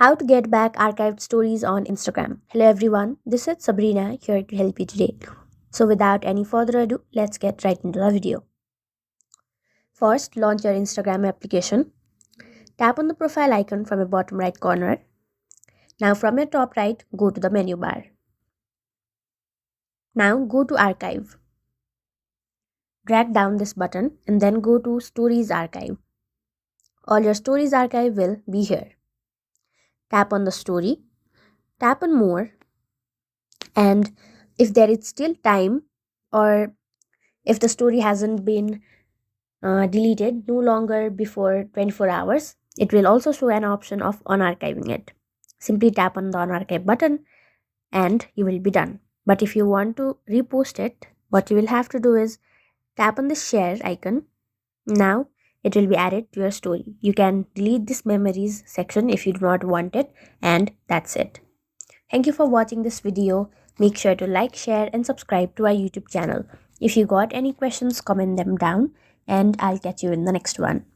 How to get back archived stories on Instagram. Hello everyone, this is Sabrina here to help you today. So without any further ado, let's get right into the video. First, launch your Instagram application. Tap on the profile icon from the bottom right corner. Now from your top right, go to the menu bar. Now go to archive. Drag down this button and then go to stories archive. All your stories archive will be here. Tap on the story, tap on more, and if there is still time or if the story hasn't been deleted no longer before 24 hours, it will also show an option of unarchiving it. Simply tap on the unarchive button and you will be done. But if you want to repost it, what you will have to do is tap on the share icon. Now it will be added to your story. You can delete this memories section if you do not want it, and that's it. Thank you for watching this video. Make sure to like, share, and subscribe to our YouTube channel. If you got any questions, comment them down, and I'll catch you in the next one.